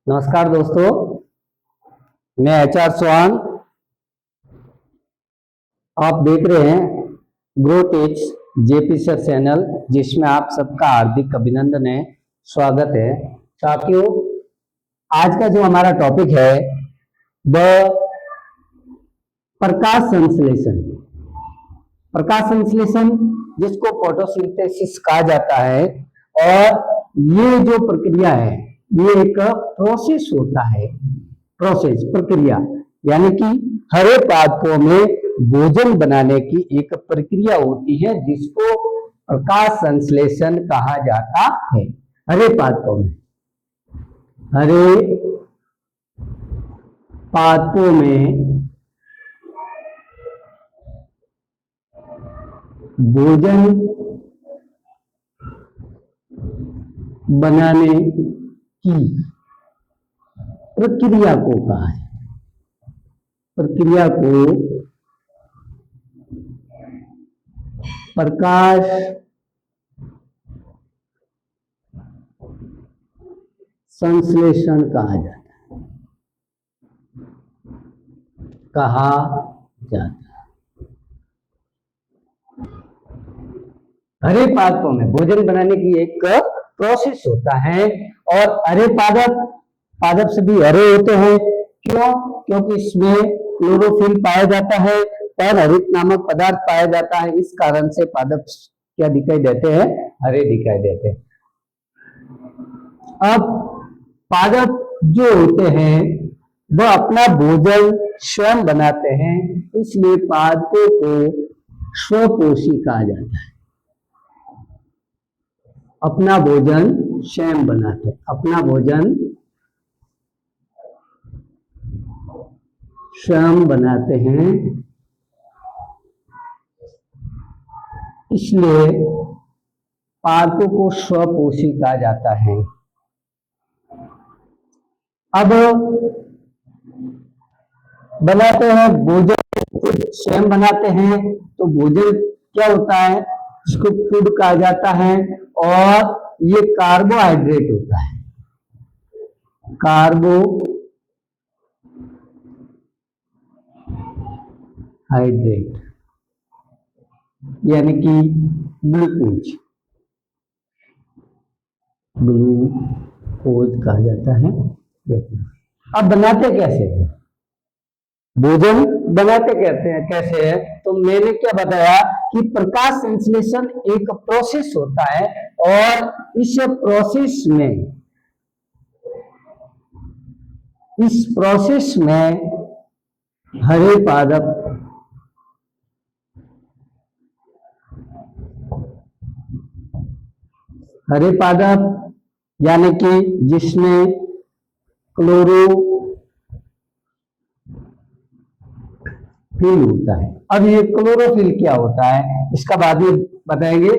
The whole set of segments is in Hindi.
नमस्कार दोस्तों, मैं एचआर स्वान। आप देख रहे हैं grow tips JP sir channel, जिसमें आप सबका हार्दिक अभिनंदन है, स्वागत है। साथियों, आज का जो हमारा टॉपिक है वह प्रकाश संश्लेषण। प्रकाश संश्लेषण जिसको फोटोसिंथेसिस कहा जाता है, और ये जो प्रक्रिया है ये एक प्रोसेस होता है। प्रोसेस प्रक्रिया यानी कि हरे पादपों में भोजन बनाने की एक प्रक्रिया होती है जिसको प्रकाश संश्लेषण कहा जाता है। हरे पादपों में भोजन बनाने की प्रक्रिया को कहा है। प्रक्रिया को प्रकाश संश्लेषण कहा जाता है। हरे पादपों में भोजन बनाने की एक प्रोसेस होता है, और हरे पादप सभी हरे होते हैं। क्यों? क्योंकि इसमें क्लोरोफिल पाया जाता है, परहरित नामक पदार्थ पाया जाता है। इस कारण से पादप क्या दिखाई देते हैं? हरे दिखाई देते हैं। अब पादप जो होते हैं वह अपना भोजन स्वयं बनाते हैं, इसलिए पादपों को स्वपोषी कहा जाता है। अपना भोजन स्वयं बनाते हैं, अपना भोजन स्वयं बनाते हैं, इसलिए पादपों को स्वपोषी कहा जाता है। अब बनाते हैं भोजन, खुद स्वयं बनाते हैं, तो भोजन क्या होता है? इसको फूड कहा जाता है, और ये कार्बोहाइड्रेट होता है। कार्बोहाइड्रेट यानी कि ग्लूकोज कहा जाता है। अब बनाते कैसे हैं? भोजन बनाते कैसे है? तो मैंने क्या बताया कि प्रकाश संश्लेषण एक प्रोसेस होता है, और इस प्रोसेस में हरे पादप यानी कि जिसमें क्लोरोफिल होता है। अब ये क्लोरोफिल क्या होता है इसका बाद में बताएंगे।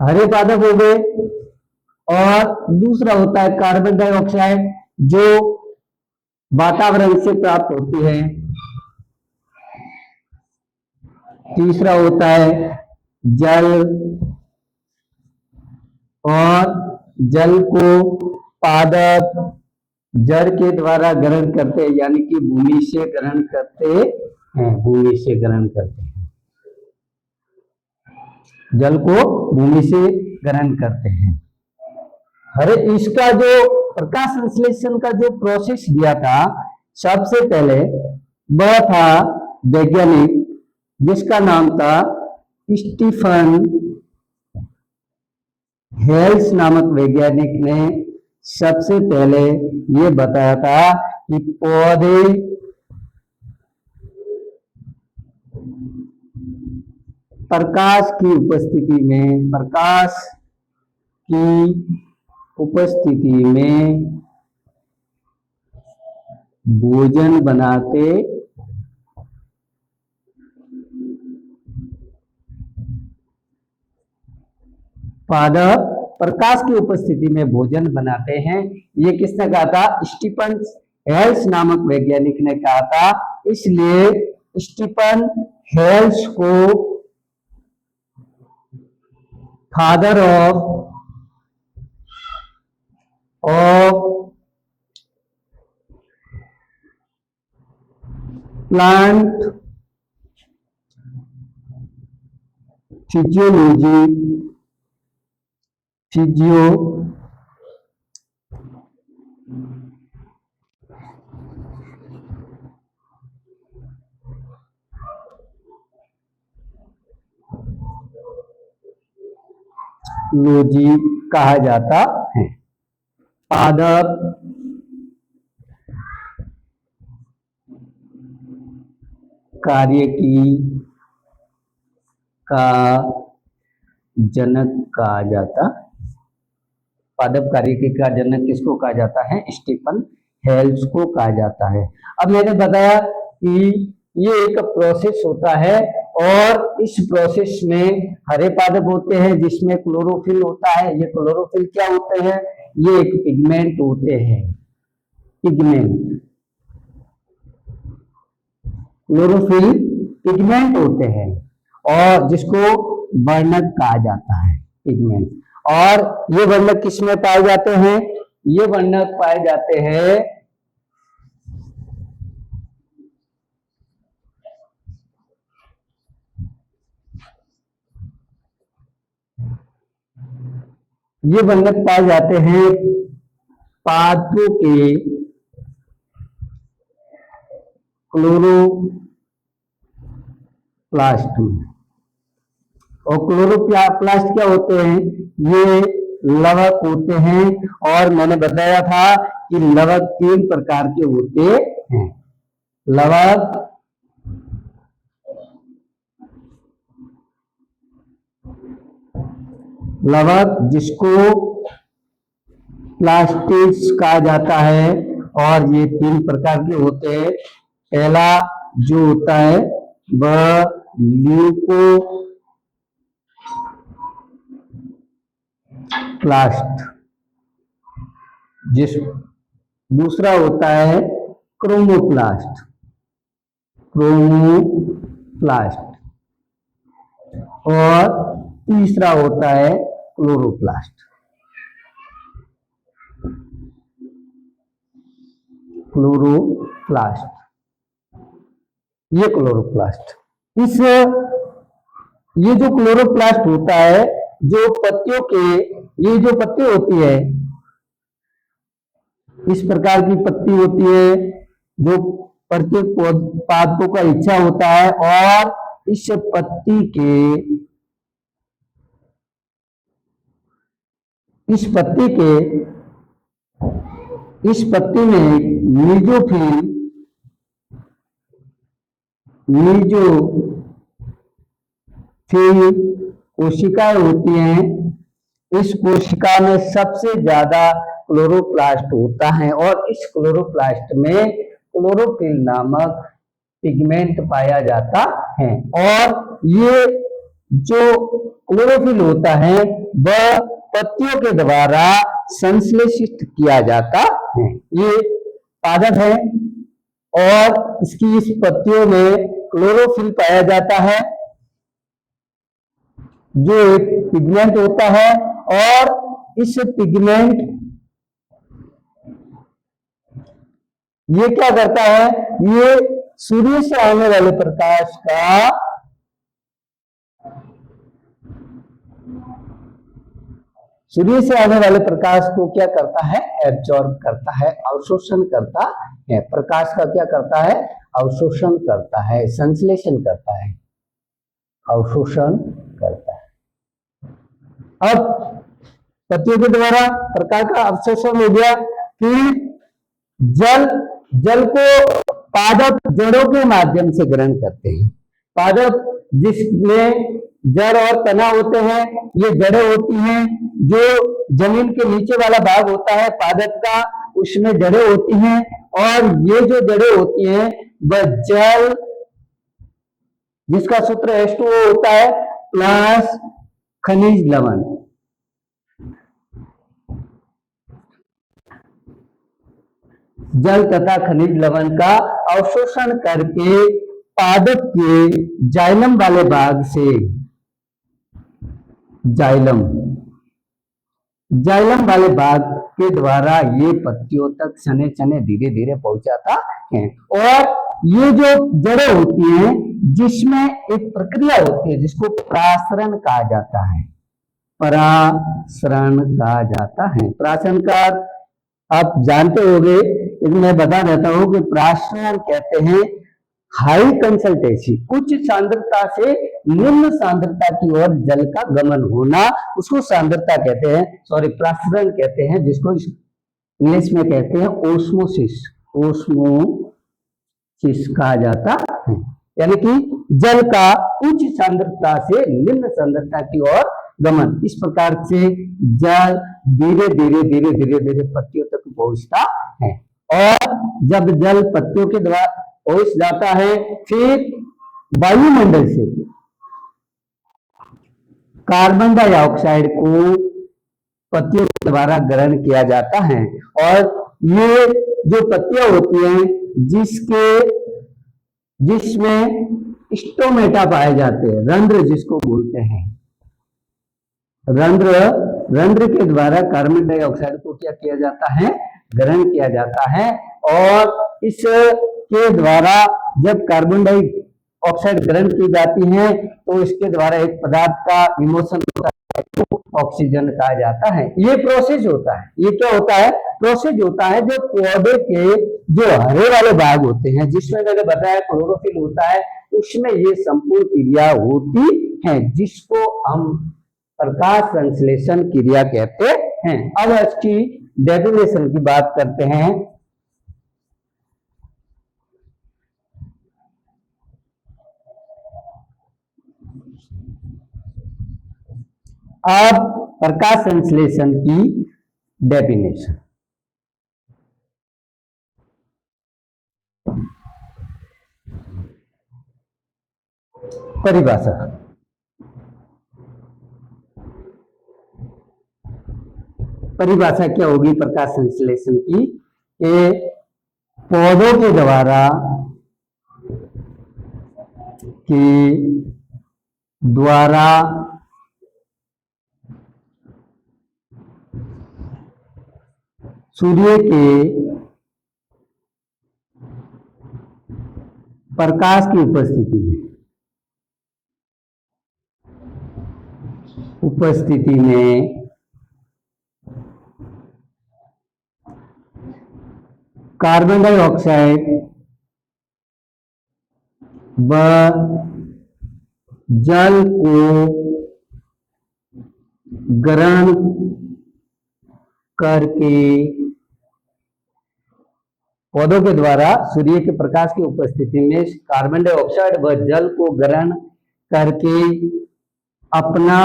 हरे पादप हो गए, और दूसरा होता है कार्बन डाइऑक्साइड जो वातावरण से प्राप्त होती है। तीसरा होता है जल, और जल को पादप जड़ के द्वारा ग्रहण करते हैं, यानी कि भूमि से ग्रहण करते हैं। जल को भूमि से ग्रहण करते हैं। इसका जो प्रकाश संश्लेषण का जो प्रोसेस दिया था, सबसे पहले वह था वैज्ञानिक जिसका नाम था स्टीफन हेल्स नामक वैज्ञानिक ने सबसे पहले ये बताया था कि पौधे प्रकाश की उपस्थिति में भोजन बनाते पादप प्रकाश की उपस्थिति में भोजन बनाते हैं। ये किसने कहा था? स्टीफन हेल्स नामक वैज्ञानिक ने कहा था। इसलिए स्टीफन हेल्स को father of plant physiology, physiology कहा जाता है। पादप कार्यकी का जनक कहा जाता। पादप कार्यकी का जनक किसको कहा जाता है? स्टीफन हेल्स को कहा जाता है। अब मैंने बताया कि ये एक प्रोसेस होता है और इस प्रोसेस में हरे पादप होते हैं जिसमें क्लोरोफिल होता है। ये क्लोरोफिल क्या होते हैं? ये एक पिगमेंट होते हैं। पिगमेंट, क्लोरोफिल पिगमेंट होते हैं और जिसको वर्णक कहा जाता है, पिगमेंट। और ये वर्णक किसमें पाए जाते हैं? ये वर्णक पाए जाते हैं पादपों के क्लोरोप्लास्ट में। और क्लोरोप्लास्ट क्या होते हैं? ये लवक होते हैं। और मैंने बताया था कि लवक 3 प्रकार के होते हैं। लवक जिसको प्लास्टिड्स कहा जाता है और ये 3 प्रकार के होते हैं। पहला जो होता है वह ल्यूकोप्लास्ट, दूसरा होता है क्रोमोप्लास्ट और तीसरा होता है क्लोरोप्लास्ट। ये क्लोरोप्लास्ट, ये जो क्लोरोप्लास्ट होता है, जो पत्तियों के, ये जो पत्ती होती है, इस प्रकार की पत्ती होती है जो प्रत्येक पादपों का हिस्सा होता है। और इस पत्ती में मेसोफिल कोशिकाएं होती हैं। इस कोशिका में सबसे ज्यादा क्लोरोप्लास्ट होता है और इस क्लोरोप्लास्ट में क्लोरोफिल नामक पिगमेंट पाया जाता है। और ये जो क्लोरोफिल होता है वह पत्तियों के द्वारा संश्लेषित किया जाता है। ये पादप है और इसकी इस पत्तियों में क्लोरोफिल पाया जाता है जो एक पिगमेंट होता है। और इस पिगमेंट ये क्या करता है? ये सूर्य से आने वाले प्रकाश को क्या करता है? एब्जॉर्ब करता है, अवशोषण करता है। प्रकाश का क्या करता है? अवशोषण करता है, संश्लेषण करता है, अवशोषण करता है। अब पत्तियों के द्वारा प्रकाश का अवशोषण हो गया। फिर जल को पादप जड़ों के माध्यम से ग्रहण करते हैं। पादप जिसमें जड़ और तना होते हैं, ये जड़ें होती हैं। जो जमीन के नीचे वाला भाग होता है पादप का, उसमें जड़ें होती हैं। और ये जो जड़ें होती हैं वह जल, जिसका सूत्र H2O होता है, प्लस खनिज लवण, जल तथा खनिज लवण का अवशोषण करके पादप के जाइलम वाले भाग से, जाइलम वाले भाग के द्वारा ये पत्तियों तक सने धीरे धीरे पहुंचाता है। और ये जो जड़ें होती हैं जिसमें एक प्रक्रिया होती है जिसको प्रासरण कहा जाता है, परासरण कहा जाता है। प्रासरण का आप जानते होंगे, लेकिन मैं बता देता हूं कि प्रासरण कहते हैं हाई कंसल्टेंसी, उच्च सांद्रता से निम्न सांद्रता की ओर जल का गमन होना, उसको सांद्रता कहते हैं, सॉरी प्रासरण कहते हैं, जिसको इंग्लिश में कहते हैं ओस्मोसिस, ओस्मोसिस कहा जाता है। यानी कि जल का उच्च सांद्रता से निम्न सांद्रता की ओर गमन, इस प्रकार से जल धीरे धीरे धीरे धीरे धीरे पत्तियों तक पहुंचता है, और जब जल पत्तियों के द्वारा पहुंच जाता है, फिर वायुमंडल से कार्बन डाइऑक्साइड को पत्तियों के द्वारा ग्रहण किया जाता है, और ये जो पत्तियां होती हैं जिसमें स्टोमेटा पाए जाते हैं, रंध्र जिसको बोलते हैं, रंध्र के द्वारा कार्बन डाइऑक्साइड को क्या किया जाता है, ग्रहण किया जाता है, और इसके द्वारा जब कार्बन डाइऑक्साइड ग्रहण की जाती है तो इसके द्वारा एक पदार्थ का इमोशन होता है, तो ऑक्सीजन कहा जाता है। ये प्रोसेस होता है, ये क्या होता है, प्रोसेस होता है जो पौधे के जो हरे वाले भाग होते हैं, जिसमें मैंने बताया क्लोरोफिल होता है, उसमें ये संपूर्ण क्रिया होती है, जिसको हम प्रकाश संश्लेषण क्रिया कहते हैं। अब इसकी डेफिनेशन की बात करते हैं। अब प्रकाश संश्लेषण की डेफिनेशन, परिभाषा, परिभाषा क्या होगी प्रकाश संश्लेषण की, पौधों के द्वारा सूर्य के प्रकाश की उपस्थिति में कार्बन डाइऑक्साइड व जल को ग्रहण करके पौधों के द्वारा सूर्य के प्रकाश की उपस्थिति में कार्बन डाइऑक्साइड व जल को ग्रहण करके अपना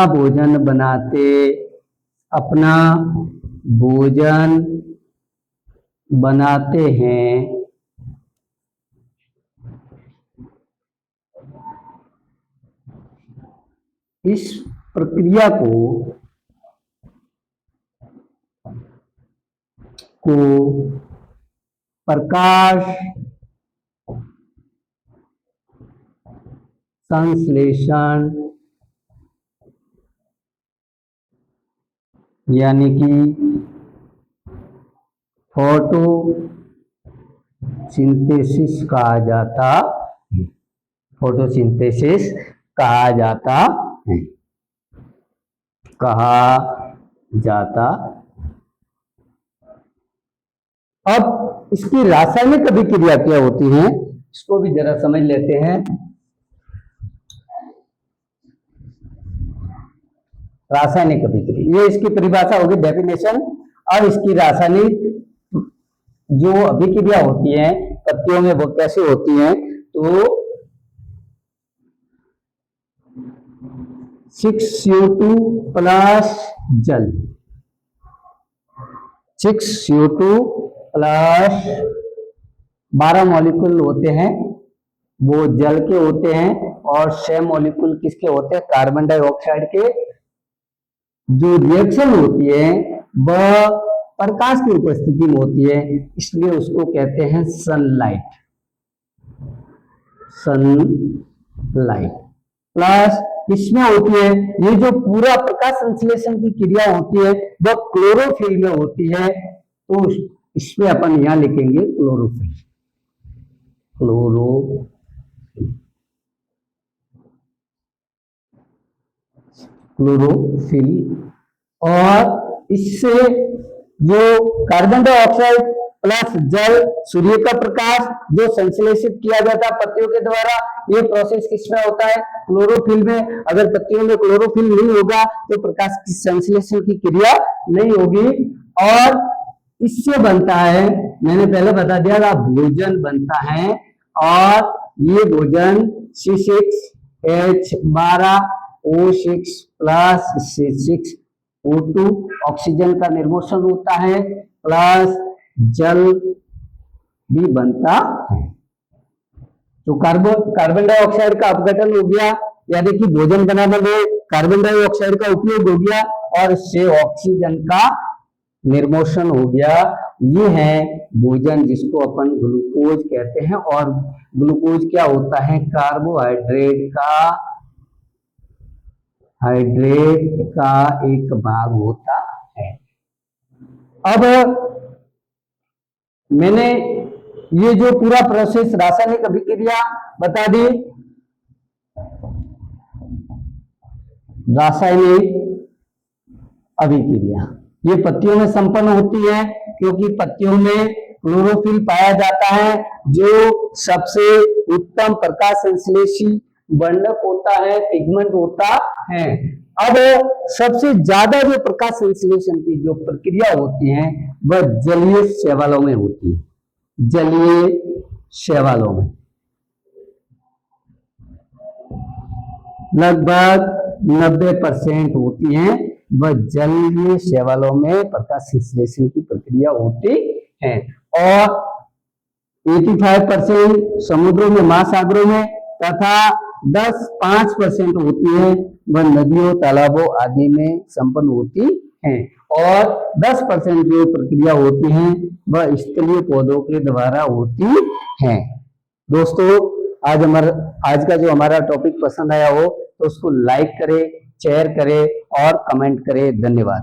भोजन बनाते हैं। इस प्रक्रिया को प्रकाश संश्लेषण यानी कि फोटोसिंथेसिस कहा जाता है। अब इसकी रासायनिक अभिक्रिया क्या होती है, इसको भी जरा समझ लेते हैं। रासायनिक अभिक्रिया, ये इसकी परिभाषा होगी, डेफिनेशन। और इसकी रासायनिक जो अभिक्रिया होती है पत्तियों में वो कैसे होती है, तो 6CO2 प्लस जल, 6CO2 प्लस 12 मॉलिक्यूल होते हैं वो जल के होते हैं, और 6 मॉलिक्यूल किसके होते हैं, कार्बन डाइऑक्साइड के। जो रिएक्शन होती है वह प्रकाश की उपस्थिति में होती है, इसलिए उसको कहते हैं सनलाइट। प्लस किसमें होती है, ये जो पूरा प्रकाश संश्लेषण की क्रिया होती है वह क्लोरोफिल में होती है, तो इसमें अपन यहां लिखेंगे क्लोरोफिल। क्लोरोफिल। और इससे जो कार्बन डाइऑक्साइड प्लस जल, सूर्य का प्रकाश जो संश्लेषित किया जाता है पत्तियों के द्वारा, ये प्रोसेस किसमें होता है? क्लोरोफिल में। अगर पत्तियों में क्लोरोफिल नहीं होगा तो प्रकाश की संश्लेषण की क्रिया नहीं होगी, और इससे बनता है, मैंने पहले बता दिया था, भोजन बनता है। और ये भोजन C6H12O6 प्लस C6O2 ऑक्सीजन का निर्मोषण होता है, प्लस जल भी बनता है। तो कार्बन डाइऑक्साइड का अपघटन हो गया, यानी कि भोजन बनाने में कार्बन डाइऑक्साइड का उपयोग हो गया और इससे ऑक्सीजन का निर्मोषण हो गया। ये है भोजन, जिसको अपन ग्लूकोज कहते हैं। और ग्लूकोज क्या होता है? कार्बोहाइड्रेट का एक भाग होता है। अब मैंने ये जो पूरा प्रोसेस रासायनिक अभिक्रिया बता दी, रासायनिक अभिक्रिया ये पत्तियों में संपन्न होती है, क्योंकि पत्तियों में क्लोरोफिल पाया जाता है जो सबसे उत्तम प्रकाश संश्लेषी वर्णक होता है, पिगमेंट होता है। अब सबसे ज्यादा जो प्रकाश संश्लेषण की जो प्रक्रिया होती है वह जलीय शैवालों में होती है। जलीय शैवालों में लगभग 90% होती है, वह जलीय शैवालों में प्रकाश संश्लेषण की प्रक्रिया होती है। और 85% समुद्रों में, महासागरों में, तथा 5% होती है वह नदियों, तालाबों आदि में संपन्न होती है। और 10% जो प्रक्रिया होती है वह स्थलीय पौधों के द्वारा होती है। दोस्तों, आज का जो हमारा टॉपिक पसंद आया हो तो उसको लाइक करें, शेयर करें और कमेंट करें। धन्यवाद।